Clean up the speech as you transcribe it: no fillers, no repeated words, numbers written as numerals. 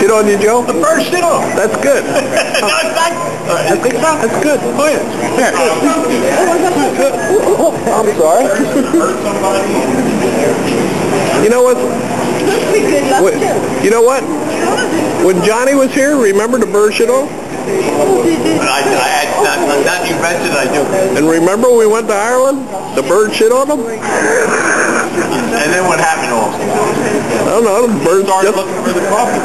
shit on you, Joe? The bird shit on. That's good. I think so. That's good. Oh, yeah. Here. Oh, I'm sorry. You know what? You know what? When Johnny was here, remember the bird shit on? I had not you mentioned I do. And remember we went to Ireland? The bird shit on them? And then what happened to him? I don't know. The bird Started looking for the coffee.